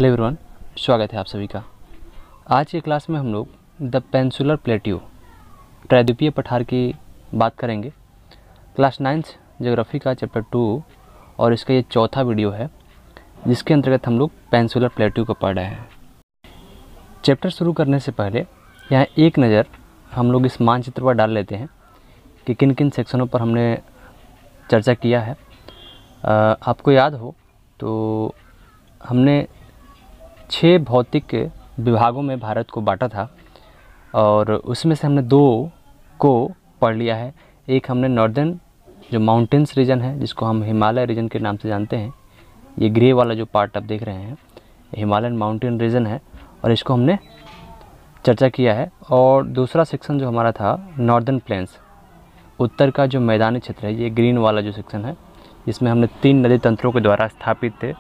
Hello everyone, स्वागत है आप सभी का। आज की क्लास में हम लोग द पेनिनसुलर प्लेट्यू प्रायद्वीपीय पठार की बात करेंगे। क्लास 9 ज्योग्राफी का चैप्टर 2 और इसका ये चौथा वीडियो है जिसके अंतर्गत हम लोग पेनिनसुलर प्लेट्यू को पढ़ रहे हैं। चैप्टर शुरू करने से पहले यहाँ एक नज़र हम लोग इस मानचित्र पर डाल लेते हैं कि किन किन सेक्शनों पर हमने चर्चा किया है। आपको याद हो तो हमने 6 भौतिक विभागों में भारत को बांटा था और उसमें से हमने 2 को पढ़ लिया है। एक हमने नॉर्दर्न जो माउंटेन्स रीजन है जिसको हम हिमालय रीजन के नाम से जानते हैं, ये ग्रे वाला जो पार्ट आप देख रहे हैं हिमालयन माउंटेन रीजन है और इसको हमने चर्चा किया है। और दूसरा सेक्शन जो हमारा था नॉर्दर्न प्लेन्स, उत्तर का जो मैदानी क्षेत्र है, ये ग्रीन वाला जो सेक्शन है, इसमें हमने 3 नदी तंत्रों के द्वारा स्थापित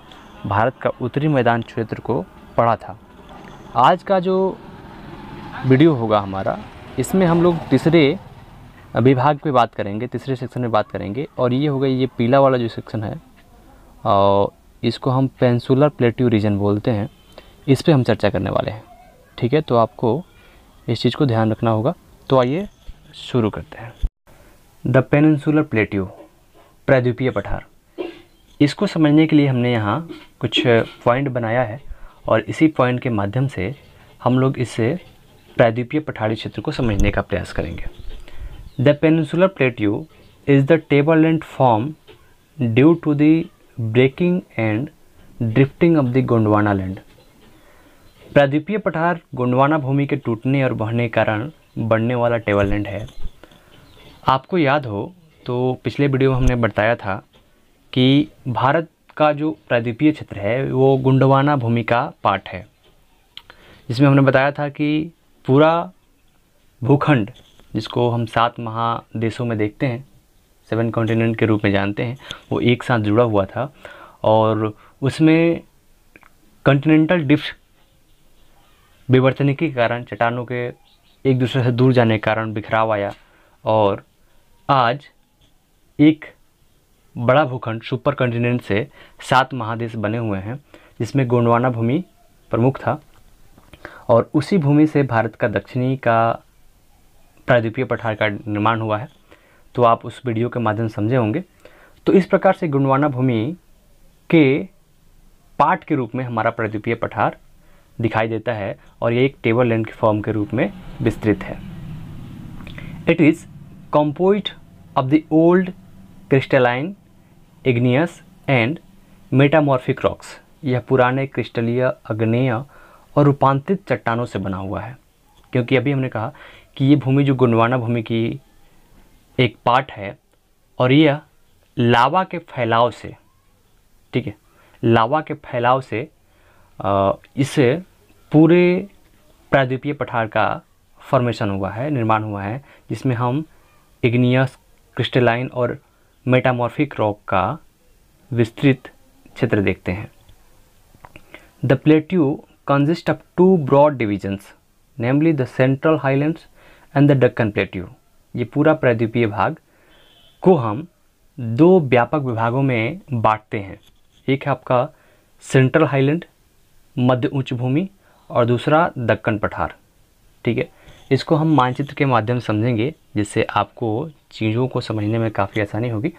भारत का उत्तरी मैदान क्षेत्र को पढ़ा था। आज का जो वीडियो होगा हमारा, इसमें हम लोग तीसरे विभाग पे बात करेंगे, तीसरे सेक्शन में बात करेंगे और ये होगा ये पीला वाला जो सेक्शन है और इसको हम पेनिनसुलर प्लेट्यू रीजन बोलते हैं। इस पे हम चर्चा करने वाले हैं, ठीक है। तो आपको इस चीज़ को ध्यान रखना होगा। तो आइए शुरू करते हैं। द पेनिनसुलर प्लेट्यू प्रायद्वीपीय पठार, इसको समझने के लिए हमने यहाँ कुछ पॉइंट बनाया है और इसी पॉइंट के माध्यम से हम लोग इससे प्रायद्वीपीय पठारी क्षेत्र को समझने का प्रयास करेंगे। The peninsular plateau is the table land form due to the breaking and drifting of the Gondwana land. प्रायद्वीपीय पठार गोंडवाना भूमि के टूटने और बहने के कारण बनने वाला टेबल लैंड है। आपको याद हो तो पिछले वीडियो में हमने बताया था कि भारत का जो प्रायद्वीपीय क्षेत्र है वो गोंडवाना भूमि का पार्ट है, जिसमें हमने बताया था कि पूरा भूखंड जिसको हम 7 महादेशों में देखते हैं, 7 कॉन्टिनेंट के रूप में जानते हैं, वो एक साथ जुड़ा हुआ था और उसमें कॉन्टिनेंटल ड्रिफ्ट विवर्तनिकी के कारण, चट्टानों के एक दूसरे से दूर जाने के कारण बिखराव आया और आज एक बड़ा भूखंड सुपर कॉन्टिनेंट से 7 महादेश बने हुए हैं, जिसमें गोंडवाना भूमि प्रमुख था और उसी भूमि से भारत का दक्षिणी का प्रायद्वीपीय पठार का निर्माण हुआ है। तो आप उस वीडियो के माध्यम से समझे होंगे। तो इस प्रकार से गोंडवाना भूमि के पार्ट के रूप में हमारा प्रायद्वीपीय पठार दिखाई देता है और ये एक टेबल लैंड के फॉर्म के रूप में विस्तृत है। It is composed of the old crystalline, igneous and metamorphic rocks। यह पुराने क्रिस्टलीय, अग्नेय और रूपांतरित चट्टानों से बना हुआ है, क्योंकि अभी हमने कहा कि ये भूमि जो गोंडवाना भूमि की एक पार्ट है और यह लावा के फैलाव से, ठीक है, लावा के फैलाव से इससे पूरे प्रायद्वीपीय पठार का फॉर्मेशन हुआ है, निर्माण हुआ है, जिसमें हम इग्नियस, क्रिस्टलाइन और मेटामॉर्फिक रॉक का विस्तृत क्षेत्र देखते हैं। The plateau consist of 2 broad divisions, namely the central highlands and the Deccan plateau. ये पूरा प्रायद्वीपीय भाग को हम 2 व्यापक विभागों में बांटते हैं। एक है आपका सेंट्रल हाईलैंड, मध्य उच्च भूमि, और दूसरा दक्कन पठार, ठीक है। इसको हम मानचित्र के माध्यम से समझेंगे जिससे आपको चीज़ों को समझने में काफ़ी आसानी होगी।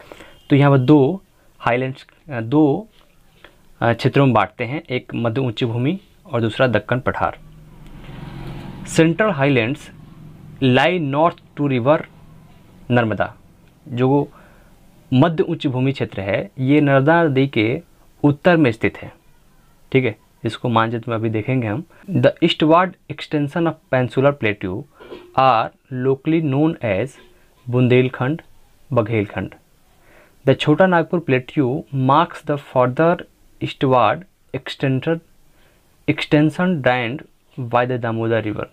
तो यहाँ पर 2 हाईलैंड्स, 2 क्षेत्रों में बांटते हैं, एक मध्य उच्च भूमि और दूसरा दक्कन पठार। Central highlands lie north to river Narmada. जो मध्य उच्च भूमि क्षेत्र है ये नर्मदा नदी के उत्तर में स्थित है, ठीक है। इसको मानचित्र में अभी देखेंगे हम। The eastward extension of peninsular plateau are locally known as Bundelkhand, Baghelkhand. The Chota Nagpur plateau marks the further eastward extension drained by the Damodar river.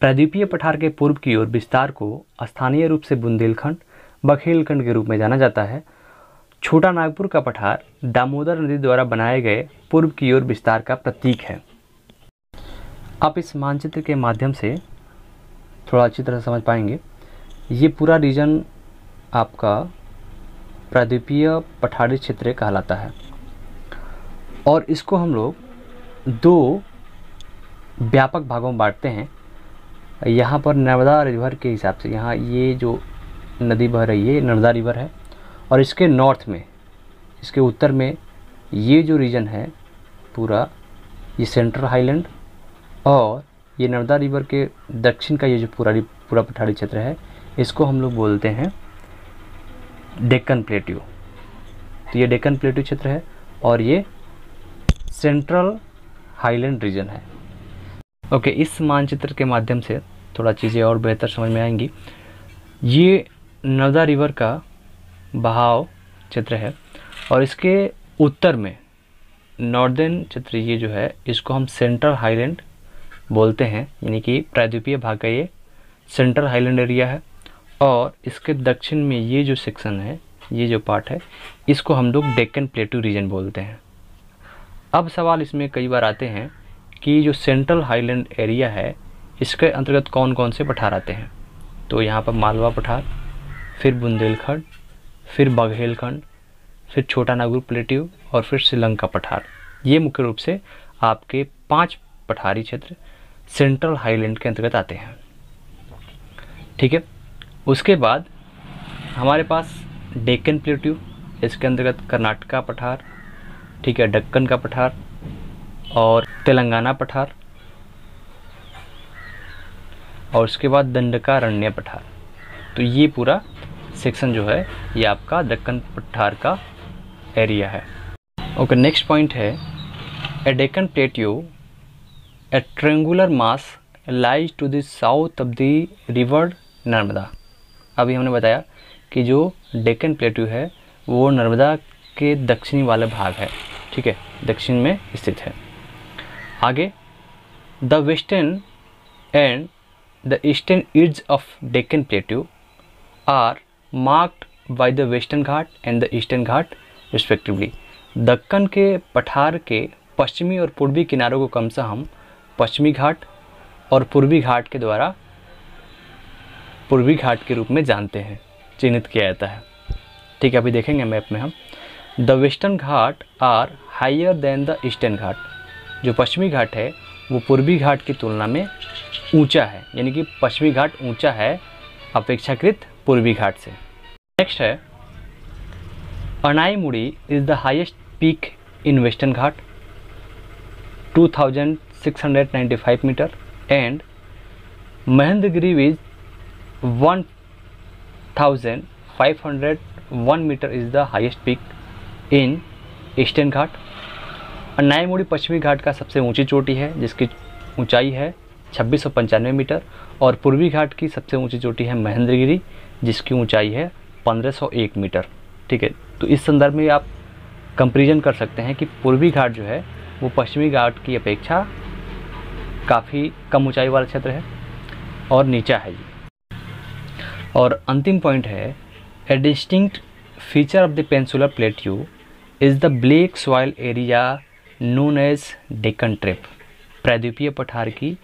प्रायद्वीपीय पठार के पूर्व की ओर विस्तार को स्थानीय रूप से बुंदेलखंड, बघेलखंड के रूप में जाना जाता है। छोटा नागपुर का पठार दामोदर नदी द्वारा बनाए गए पूर्व की ओर विस्तार का प्रतीक है। आप इस मानचित्र के माध्यम से थोड़ा अच्छी तरह समझ पाएंगे। ये पूरा रीजन आपका प्रायद्वीपीय पठारी क्षेत्र कहलाता है और इसको हम लोग दो व्यापक भागों में बांटते हैं। यहाँ पर नर्मदा रिवर के हिसाब से, यहाँ ये जो नदी बह रही है नर्मदा रिवर है, और इसके नॉर्थ में, इसके उत्तर में ये जो रीजन है पूरा, ये सेंट्रल हाईलैंड, और ये नर्मदा रिवर के दक्षिण का ये जो पूरा पठारी क्षेत्र है, इसको हम लोग बोलते हैं डेक्कन प्लेट्यू। तो ये डेक्कन प्लेट्यू क्षेत्र है और ये सेंट्रल हाईलैंड रीजन है। ओके, इस मानचित्र के माध्यम से थोड़ा चीज़ें और बेहतर समझ में आएंगी। ये नर्मदा रिवर का बहाव क्षेत्र है और इसके उत्तर में नॉर्दर्न क्षेत्र ये जो है, इसको हम सेंट्रल हाईलैंड बोलते हैं, यानी कि प्रायद्वीपीय भाग का ये सेंट्रल हाईलैंड एरिया है। और इसके दक्षिण में ये जो सेक्शन है, ये जो पार्ट है, इसको हम लोग डेक्कन प्लेट्यू रीजन बोलते हैं। अब सवाल इसमें कई बार आते हैं कि जो सेंट्रल हाईलैंड एरिया है, इसके अंतर्गत कौन कौन से पठार आते हैं। तो यहाँ पर मालवा पठार, फिर बुंदेलखंड, फिर बघेलखंड, फिर छोटा नागपुर प्लेट्यू और फिर श्रीलंका पठार। ये मुख्य रूप से आपके 5 पठारी क्षेत्र सेंट्रल हाईलैंड के अंतर्गत आते हैं। ठीक है, उसके बाद हमारे पास डेक्कन प्लेट्यू, इसके अंतर्गत कर्नाटका पठार, ठीक है, दक्कन का पठार और तेलंगाना पठार, और उसके बाद दंडकारण्य पठार। तो ये पूरा सेक्शन जो है ये आपका दक्कन पठार का एरिया है। ओके, नेक्स्ट पॉइंट है a Deccan plateau a triangular mass lies to the south of the river Narmada. अभी हमने बताया कि जो डेक्कन प्लेट्यू है वो नर्मदा के दक्षिणी वाला भाग है, ठीक है, दक्षिण में स्थित है। आगे the western and the eastern edge of Deccan plateau are marked by the western ghat and the eastern ghat respectively. Deccan के पठार के पश्चिमी और पूर्वी किनारों को क्रमशः हम पश्चिमी घाट और पूर्वी घाट के द्वारा पूर्वी घाट के रूप में जानते हैं, चिन्हित किया जाता है। ठीक है, अभी देखेंगे मैप में हम। The western Ghat are higher than the eastern Ghat. जो पश्चिमी घाट है वो पूर्वी घाट की तुलना में ऊंचा है, यानी कि पश्चिमी घाट ऊंचा है अपेक्षाकृत पूर्वी घाट से। नेक्स्ट है Anamudi is the highest peak in western Ghat 2695 metre and Mahendragiri is 1501 metre is the highest peak in eastern Ghat. Anamudi पश्चिमी घाट का सबसे ऊंची चोटी है जिसकी ऊंचाई है 2695 मीटर, और पूर्वी घाट की सबसे ऊंची चोटी है महेंद्रगिरी जिसकी ऊंचाई है 1501 मीटर। ठीक है, तो इस संदर्भ में आप कंपैरिजन कर सकते हैं कि पूर्वी घाट जो है वो पश्चिमी घाट की अपेक्षा काफ़ी कम ऊंचाई वाला क्षेत्र है और नीचा है ये। और अंतिम पॉइंट है a distinct feature of the peninsular plateau is the black soil area known as Deccan trap. प्रायद्वीपीय पठार की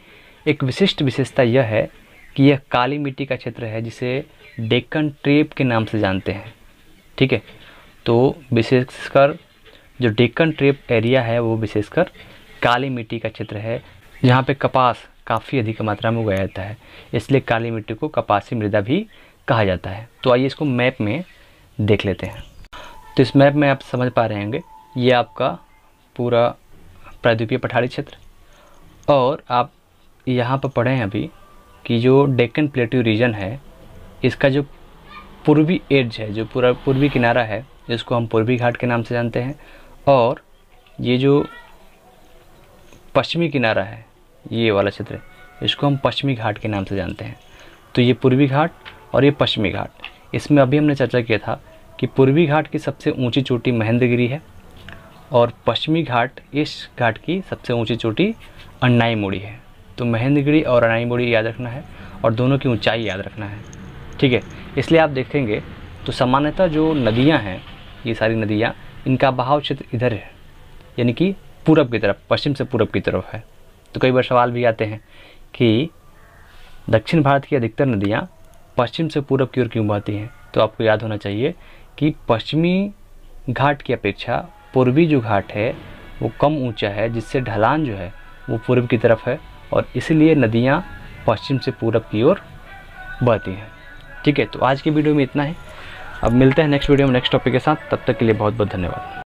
एक विशिष्ट विशेषता यह है कि यह काली मिट्टी का क्षेत्र है जिसे डेक्कन ट्रैप के नाम से जानते हैं। ठीक है, तो विशेषकर जो डेक्कन ट्रैप एरिया है वो विशेषकर काली मिट्टी का क्षेत्र है जहाँ पे कपास काफ़ी अधिक मात्रा में उगाया जाता है, इसलिए काली मिट्टी को कपासी मृदा भी कहा जाता है। तो आइए इसको मैप में देख लेते हैं। तो इस मैप में आप समझ पा रहे होंगे ये आपका पूरा प्रायद्वीपीय पठारी क्षेत्र, और आप यहाँ पर पढ़े हैं अभी कि जो डेक्कन प्लेट्यू रीजन है इसका जो पूर्वी एज है, जो पूरा पूर्वी किनारा है जिसको हम पूर्वी घाट के नाम से जानते हैं, और ये जो पश्चिमी किनारा है ये वाला क्षेत्र इसको हम पश्चिमी घाट के नाम से जानते हैं। तो ये पूर्वी घाट और ये पश्चिमी घाट, इसमें अभी हमने चर्चा किया था कि पूर्वी घाट की सबसे ऊंची चोटी महेंद्रगिरी है और पश्चिमी घाट, इस घाट की सबसे ऊंची चोटी अनाईमुड़ी है। तो महेंद्रगिरी और अनाईमुड़ी याद रखना है और दोनों की ऊंचाई याद रखना है। ठीक है, इसलिए आप देखेंगे तो सामान्यतः जो नदियां हैं, ये सारी नदियां, इनका बहाव क्षेत्र इधर है, यानी कि पूरब की तरफ, पश्चिम से पूरब की तरफ है। तो कई बार सवाल भी आते हैं कि दक्षिण भारत की अधिकतर नदियां पश्चिम से पूरब की ओर क्यों बहती हैं। तो आपको याद होना चाहिए कि पश्चिमी घाट की अपेक्षा पूर्वी जो घाट है वो कम ऊंचा है, जिससे ढलान जो है वो पूर्व की तरफ है और इसलिए नदियाँ पश्चिम से पूरब की ओर बहती हैं। ठीक है, तो आज की वीडियो में इतना ही। अब मिलते हैं नेक्स्ट वीडियो में नेक्स्ट टॉपिक के साथ। तब तक के लिए बहुत बहुत धन्यवाद।